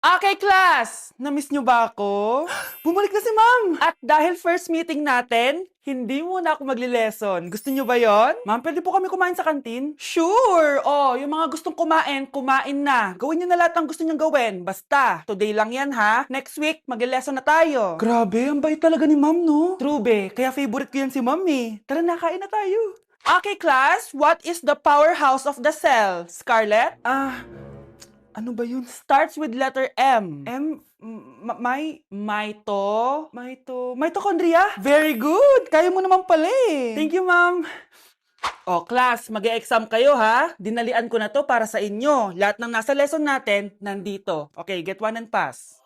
Okay, class! Na-miss nyo ba ako? Bumalik na si ma'am! At dahil first meeting natin, hindi muna ako magli-lesson. Gusto nyo ba yon? Ma'am, pwede po kami kumain sa kantin? Sure! Oh, yung mga gustong kumain, kumain na. Gawin nyo na lahat ng gusto nyong gawin. Basta, today lang yan ha. Next week, magli-lesson na tayo. Grabe, ang bait talaga ni ma'am, no? True, be. Kaya favorite ko yan si ma'am eh. Tara na, kain na tayo. Okay, class. What is the powerhouse of the cell? Scarlett? Ano ba yun? Starts with letter M. Mitochondria? Very good! Kaya mo naman pala eh. Thank you, ma'am. O, class, mag-e-exam kayo ha. Dinalian ko na to para sa inyo. Lahat ng nasa lesson natin, nandito. Okay, get one and pass.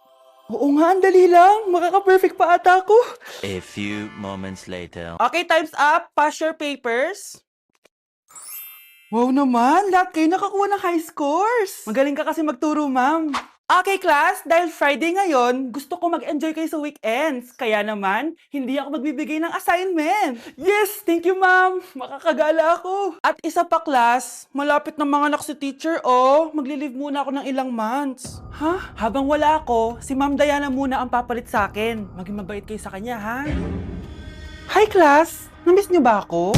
Oo nga, ang dali lang. Makaka-perfect pa ata ako. A few moments later. Okay, time's up. Pass your papers. Wow naman, lahat kayo nakakuha ng high scores. Magaling ka kasi magturo, ma'am. Okay, class, dahil Friday ngayon, gusto ko mag-enjoy kayo sa weekends. Kaya naman, hindi ako magbibigay ng assignment. Yes, thank you, ma'am. Makakagala ako. At isa pa, class, malapit na mga anak si teacher, oh. Magli-leave muna ako ng ilang months. Ha? Habang wala ako, si Ma'am Diana muna ang papalit sa akin. Maging mabait kayo sa kanya, ha? Hi, class. Namiss niyo ba ako?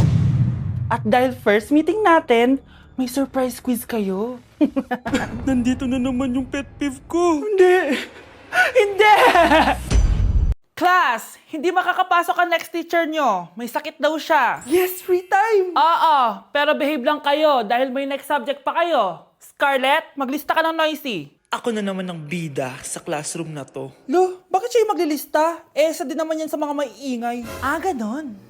At dahil first meeting natin, may surprise quiz kayo. Nandito na naman yung pet peeve ko. Hindi! Hindi! Class, hindi makakapasok ang next teacher nyo. May sakit daw siya. Yes, free time! Oo, pero behave lang kayo dahil may next subject pa kayo. Scarlett, maglista ka ng noisy. Ako na naman ang bida sa classroom na to. Lo, bakit siya yung maglilista? Isa din naman yan sa mga maiingay. Ganon.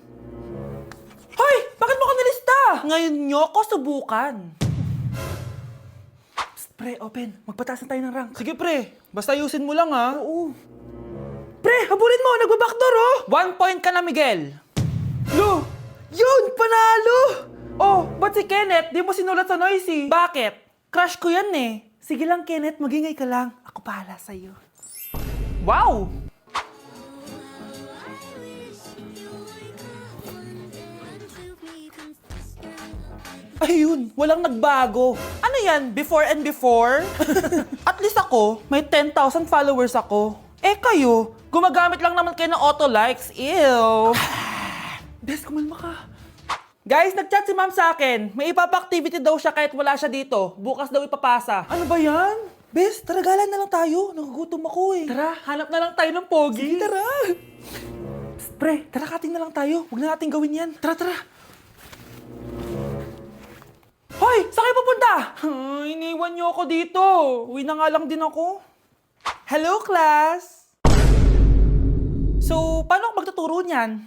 Hoy! Bakit mo ko nilista? Ngayon nyo ko subukan. Psst, pre, open. Magpataas na tayo ng rank. Sige, pre. Basta ayusin mo lang, ha? Oo. Pre, habulin mo. Nagbabackdoor, oh. 1 point ka na, Miguel. Lo! Yun! Panalo! Oh, ba't si Kenneth di mo sinulat sa noisy? Bakit? Crush ko yan, eh. Sige lang, Kenneth. Magingay ka lang. Ako pahala sa'yo. Wow! Ayun, walang nagbago. Ano yan, before and before? At least ako, may 10,000 followers ako. Eh kayo, gumagamit lang naman kayo ng auto likes. Ew. Bes, kumalma ka. Guys, nag-chat si ma'am sa akin. May ipapa-activity daw siya kahit wala siya dito. Bukas daw ipapasa. Ano ba yan? Bes, tara galan na lang tayo. Nagugutom ako eh. Tara, hanap na lang tayo ng pogi. Sige, tara. Psst, pre, tara kating na lang tayo. Huwag na natin gawin yan. Tara, tara. Hoy! Saan kayo pupunta? Iniwan niyo ako dito. Uwi na nga lang din ako. Hello, class! So, paano ako magtuturo niyan?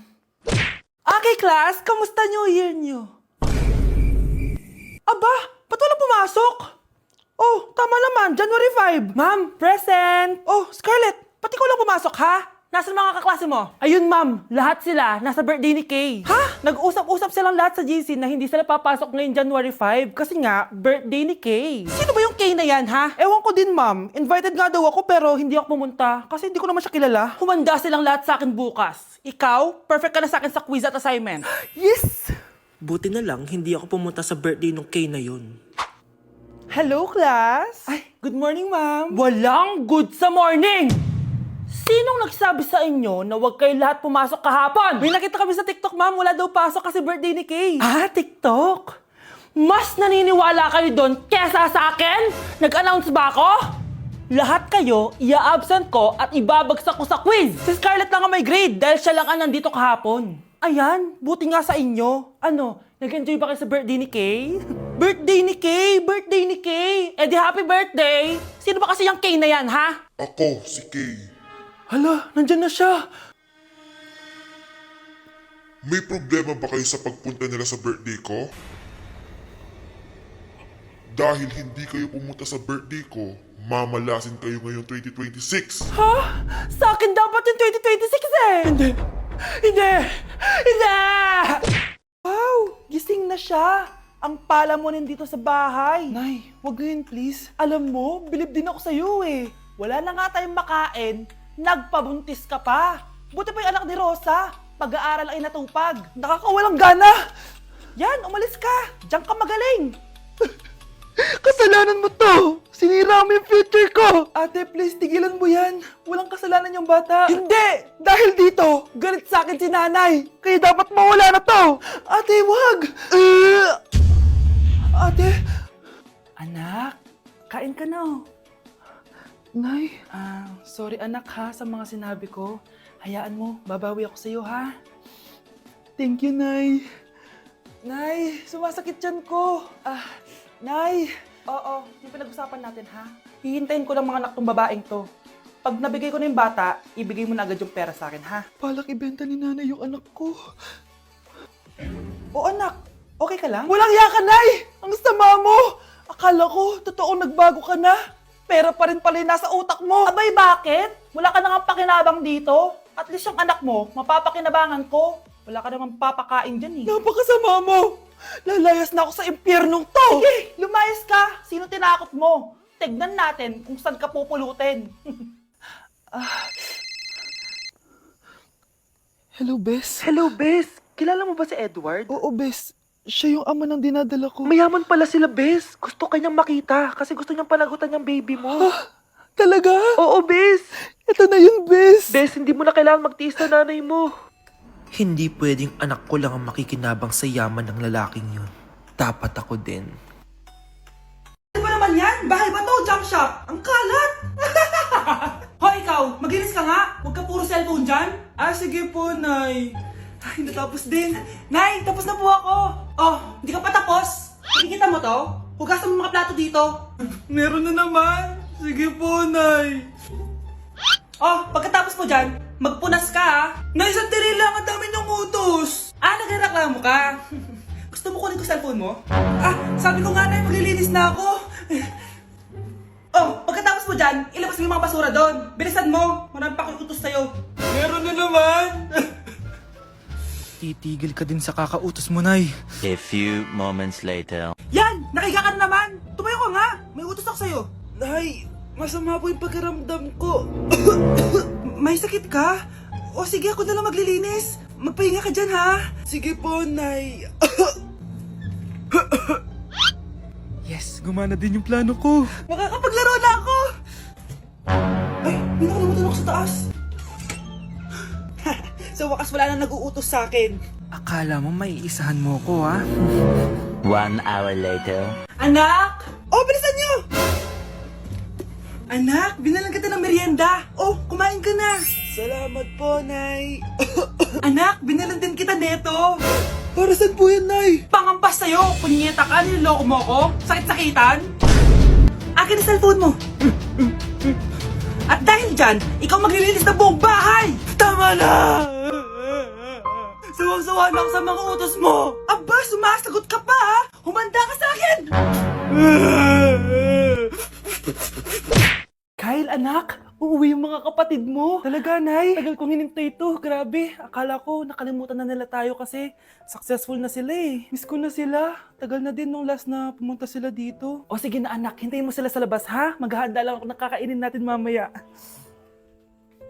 Okay, class. Kamusta New Year niyo? Aba, ba't walang pumasok? Oh, tama naman. January 5. Ma'am, present. Oh, Scarlett, ba't ikaw lang pumasok, ha? Nasaan mga kaklase mo? Ayun, ma'am. Lahat sila nasa birthday ni Kay. Ha? Nag-usap-usap silang lahat sa GC na hindi sila papasok ngayong January 5 kasi nga, birthday ni Kay. Sino ba yung Kay na yan, ha? Ewan ko din, ma'am. Invited nga daw ako pero hindi ako pumunta kasi hindi ko naman siya kilala. Humanda silang lahat sa akin bukas. Ikaw, perfect ka na sa akin sa quiz at assignment. Yes! Buti na lang, hindi ako pumunta sa birthday nung Kay na yun. Hello, class? Ay, good morning, ma'am. Walang good sa morning! Sinong nagsabi sa inyo na huwag kayo lahat pumasok kahapon? May nakita kami sa TikTok, ma'am. Wala daw pasok kasi birthday ni Kay. TikTok? Mas naniniwala kayo doon kesa sa akin? Nag-announce ba ako? Lahat kayo, ia-absent ko at ibabagsak ko sa quiz. Si Scarlett lang ang may grade dahil siya lang ang nandito kahapon. Ayan, buti nga sa inyo. Ano, nag-enjoy ba kayo sa birthday ni Kay? Birthday ni Kay! Birthday ni Kay! Eh di happy birthday! Sino ba kasi yung Kay na yan, ha? Ako, si Kay. Hala, nandyan na siya. May problema ba kayo sa pagpunta nila sa birthday ko? Dahil hindi kayo pumunta sa birthday ko, mamalasin kayo ngayong 2026. Ha? Sa akin dapat yung 2026 eh! Hindi! Hindi! Hindi! Wow! Gising na siya! Ang pala mo nandito sa bahay. Nay, wag yun please. Alam mo, bilib din ako sa'yo eh. Wala na nga tayong makain, nagpabuntis ka pa. Buti pa yung anak ni Rosa. Pag-aaral ay natupag. Nakakawalang gana. Yan, umalis ka. Diyan ka magaling. Kasalanan mo to! Sinira mo yung future ko! Ate, please, tigilan mo yan. Walang kasalanan yung bata. Hindi! Dahil dito, galit sa akin si nanay. Kaya dapat mawala na to! Ate, wag! Ate! Anak, kain ka na oh. Nay? Sorry anak ha sa mga sinabi ko. Hayaan mo, babawi ako sa'yo ha. Thank you, Nay. Nay, sumasakit tiyan ko. Nay. Oo, yung pinag-usapan natin ha. Hihintayin ko ng mga anak tong babaeng to. Pag nabigay ko na yung bata, ibigay mo na agad yung pera sa akin ha. Palak ibenta ni nanay yung anak ko. O anak, okay ka lang? Walang iya ka, Nay! Ang sama mo! Akala ko, totoong nagbago ka na. Pera pa rin pala yung nasa utak mo. Abay, bakit? Wala ka nang pakinabang dito. At least yung anak mo, mapapakinabangan ko. Wala ka namang papakain dyan eh. Napakasama mo! Lalayas na ako sa impyernong to! Sige, lumayas ka! Sino tinakot mo? Tignan natin kung saan ka pupulutin. Hello, Bes. Hello, Bes. Kilala mo ba si Edward? Oo, Bes. Siya yung ama ng dinadala ko. Mayaman pala sila, Bes. Gusto kanyang makita kasi gusto niyang panagutan yung baby mo. Talaga? Oo, Bes. Ito na yun, Bes. Bes, hindi mo na kailangan magtiis na nanay mo. Hindi pwedeng anak ko lang ang makikinabang sa yaman ng lalaking yun. Dapat ako din. Ano ba naman yan? Bahay ba to? Junk shop? Ang kalat! Hoy, ikaw! Maglinis ka nga! Huwag ka puro cellphone dyan! Sige po, Nay. Ay, natapos din. Nay, tapos na po ako! Oh, hindi ka pa tapos? Nakikita mo to? Hugasan mo mga plato dito. Meron na naman. Sige po, Nay. Oh, pagkatapos mo dyan, magpunas ka ha. Nay, sandali lang. Ang dami niyong utos. Nagreklamo ka. Gusto mo kunin ko cellphone mo? Sabi ko nga, Nay, maglilinis na ako. Oh, pagkatapos mo dyan, ilabas mo yung mga basura doon. Bilisan mo. Marami pa akong utos sa'yo. Meron na naman. Titigil ka din sa kakautos mo, Nay. A few moments later. Yan! Nakiga ka na naman! Tumayo ka nga! May utos ako sa'yo. Nay, masama po yung pagkaramdam ko. May sakit ka? O sige, ako na lang maglilinis. Magpahinga ka dyan, ha? Sige po, Nay. Yes, gumana din yung plano ko. Makakapaglaro na ako! Ay, may nakalimutan ako sa taas. Sa wakas wala na nag-uutos sa akin. Akala mo may isahan mo ko, ha? 1 hour later. Anak! Oh, bilisan niyo! Anak, binalan kita ng merienda. Oh, kumain ka na. Salamat po, Nay. Anak, binalan din kita neto. Para saan po yan, Nay? Pangampas sa'yo. Punyeta ka, niloloko mo ko. Sakit-sakitan. Akin ang cellphone mo. At dahil dyan, ikaw maglilinis ng buong bahay. Tama na! Sawang-sawa na ako sa mga utos mo. Aba, sumasagot ka pa, ha? Humanda ka sa akin! Kyle, anak, uuwi yung mga kapatid mo. Talaga, Nay? Tagal kong hinintay ito. Grabe, akala ko nakalimutan na nila tayo kasi successful na sila eh. Miss ko na sila. Tagal na din nung last na pumunta sila dito. O sige na anak, hintayin mo sila sa labas ha. Maghahanda lang ako ng kakainin natin mamaya.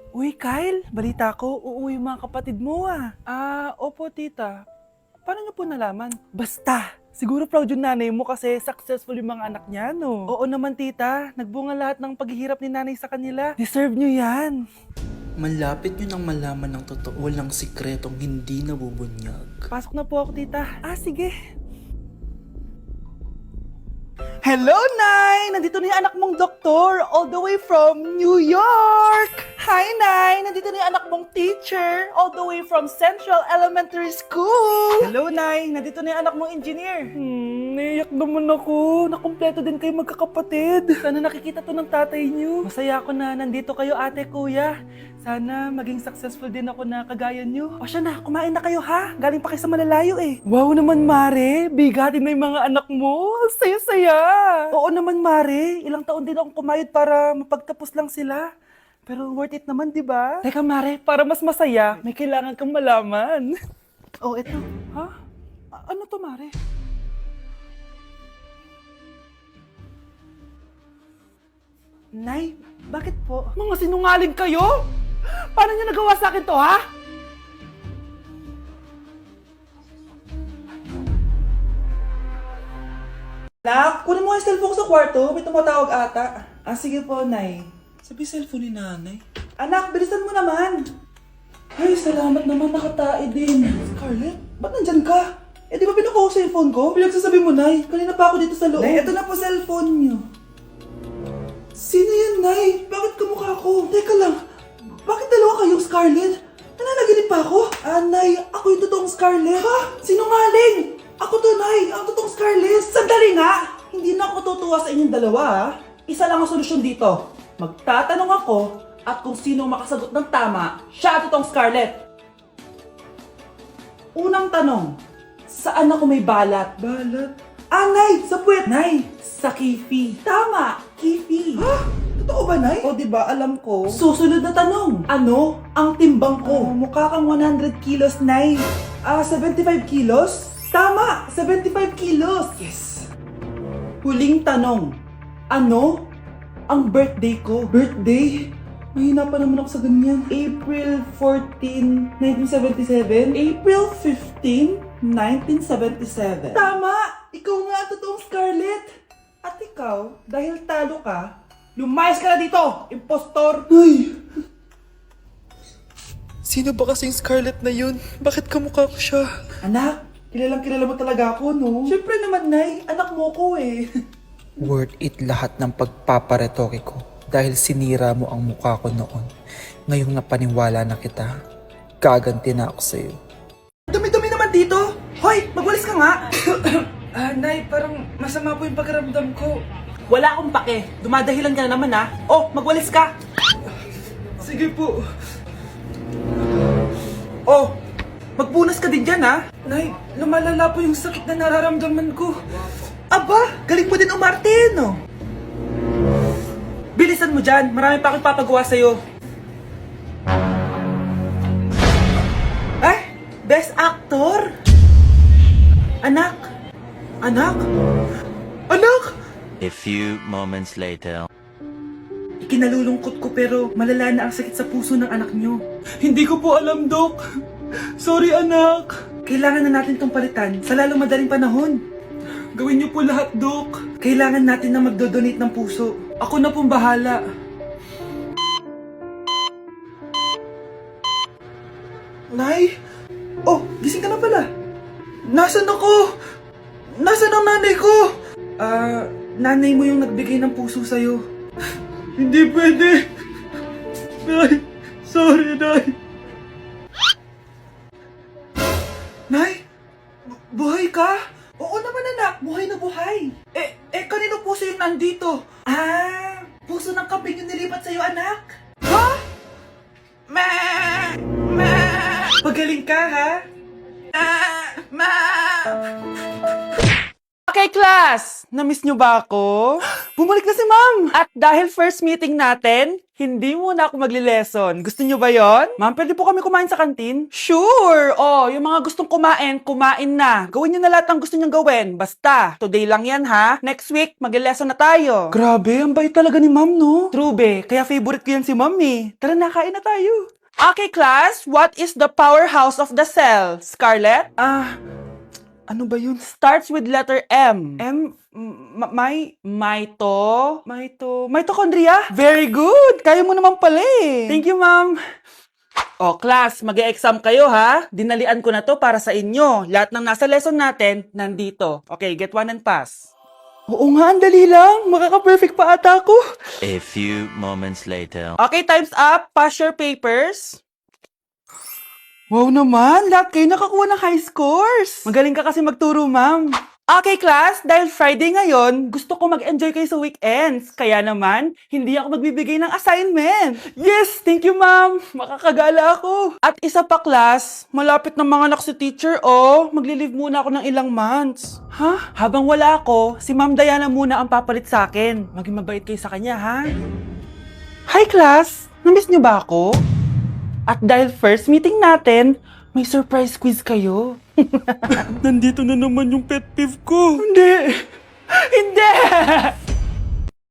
Uy, Kyle, balita ko, uuwi yung mga kapatid mo ah. Opo tita. Paano niyo po nalaman? Basta! Siguro proud yung nanay mo kasi successful yung mga anak niya, no? Oo naman, tita. Nagbunga lahat ng paghihirap ni nanay sa kanila. Deserve nyo yan. Malapit nyo nang malaman ng totoo lang sikretong hindi nabubunyag. Pasok na po ako, tita. Sige. Hello, Nay! Nandito na yung anak mong doktor all the way from New York! Hi, Nay! Nandito na yung anak mong teacher all the way from Central Elementary School! Hello, Nay! Nandito na yung anak mong engineer! Naiyak naman ako. Nakumpleto din kayo magkakapatid. Sana nakikita to ng tatay niyo. Masaya ako na nandito kayo, ate, kuya. Sana maging successful din ako na kagaya niyo. O siya na, kumain na kayo ha? Galing pa kayo sa malalayo eh. Wow naman, Mare. Bigatin na yung mga anak mo. Saya-saya. Oo naman, Mare. Ilang taon din akong kumayod para mapagtapos lang sila. Pero worth it naman, di ba? Teka, Mare, para mas masaya, may kailangan kang malaman. Oh, eto. Ha? Ano to, Mare? Nay, bakit po? Mga sinungaling kayo? Paano niyo nagawa sa akin to, ha? Nak, kunin mo yung cellphone ko sa kwarto. May tumatawag ata. Sige po, Nay. Sabi cellphone ni nanay. Anak, bilisan mo naman. Ay, salamat naman. Nakatae din. Scarlett, ba't nandyan ka? Di ba pinukuha ko sa cellphone ko? Pinagsasabi mo, Nay. Kanina pa ako dito sa loob. Nay, eto na po cellphone niyo. Sino yan, Nay? Bakit kamukha ko? Teka lang. Bakit dalawa kayong Scarlett? Nananaginip pa ako? Nay, ako yung totoong Scarlett. Ha? Sinungaling! Ako to, Nay. Ang totoong Scarlett. Sandali nga! Hindi na ako tutuwa sa inyong dalawa, ha? Isa lang ang solusyon dito. Magtatanong ako at kung sino ang makasagot ng tama, siya ang totoong Scarlett. Unang tanong, saan ako may balat? Balat? Nay! Sa puwet! Nay! Sa kifi. Tama! Kifi. Ha? Totoo ba, Nay? O, diba? Alam ko. Susunod na tanong. Ano ang timbang ko? Mukha kang 100 kilos, Nay. 75 kilos? Tama! 75 kilos! Yes! Huling tanong. Ano ang birthday ko? Birthday? Mahina pa naman ako sa ganyan. April 14, 1977? April 15, 1977. Tama! Ikaw nga ang totoong Scarlett! At ikaw, dahil talo ka, lumayas ka na dito! Impostor! Ay! Sino ba kasing Scarlett na yun? Bakit kamukha ko siya? Anak, kilalang kilala mo talaga ako, no? Siyempre naman, Nay. Anak mo ko eh. Worth it lahat ng pagpaparetoke ko dahil sinira mo ang mukha ko noon. Ngayong napaniwala na kita, gaganti na ako sa'yo. Dumi-dumi naman dito! Hoy, magwalis ka nga! Nay, parang masama po yung pakiramdam ko. Wala akong pake. Dumadahilan ka na naman, ha? Oh, magwalis ka! Sige po. Oh, magpunas ka din dyan, ha? Nay, lumalala po yung sakit na nararamdaman ko. Aba, galing mo din umarte, no? Bilisan mo dyan. Marami pa akong papagawa sa'yo. Best Actor? Anak? Anak? Anak? A few moments later. Ikinalulungkot ko pero malala na ang sakit sa puso ng anak nyo. Hindi ko po alam, Dok. Sorry, anak. Kailangan na natin tong palitan sa lalong madaling panahon. Gawin niyo po lahat, Dok. Kailangan natin na magdodonate ng puso. Ako na pong bahala. Nay? Oh, gising ka na pala. Nasaan ako? Nasaan ang nanay ko? Nanay mo yung nagbigay ng puso sa'yo. Hindi pwede. Nay, sorry, Nay. Nay? Buhay ka? Oo naman, anak. Buhay na buhay. Kanino puso yung nandito? Puso ng kambing yung nilipat sa'yo, anak. Ha? Pagaling ka, ha? Okay, class! Na-miss nyo ba ako? Bumalik na si Ma'am! At dahil first meeting natin, hindi muna ako magli-lesson. Gusto nyo ba yon? Ma'am, pwede po kami kumain sa kantin? Sure! Oh, yung mga gustong kumain, kumain na. Gawin nyo na lahat ng gusto nyong gawin. Basta, today lang yan, ha? Next week, magli-lesson na tayo. Grabe, ang bait talaga ni Ma'am, no? True, be. Kaya favorite ko yan si Ma'am, eh. Tara na, kain na tayo. Okay, class, what is the powerhouse of the cell? Scarlett? Ano ba yun? Starts with letter M. Mitochondria? Very good! Kaya mo naman pala eh. Thank you, ma'am. Oh, class, mag-e-exam kayo ha. Dinalian ko na to para sa inyo. Lahat ng nasa lesson natin, nandito. Okay, get one and pass. Oo nga, ang dali lang. Makaka-perfect pa ata ako. A few moments later. Okay, time's up. Pass your papers. Wow naman, lahat kayo nakakuha ng high scores. Magaling ka kasi magturo, ma'am. Okay, class, dahil Friday ngayon, gusto ko mag-enjoy kayo sa weekends. Kaya naman, hindi ako magbibigay ng assignment. Yes, thank you, ma'am. Makakagala ako. At isa pa, class, malapit na mga anak si teacher, oh. Magli-leave muna ako ng ilang months. Ha? Habang wala ako, si Ma'am Diana muna ang papalit sa akin. Maging mabait kayo sa kanya, ha? Hi, class. Namiss niyo ba ako? At dahil first meeting natin, may surprise quiz kayo. Nandito na naman yung pet peeve ko. Hindi!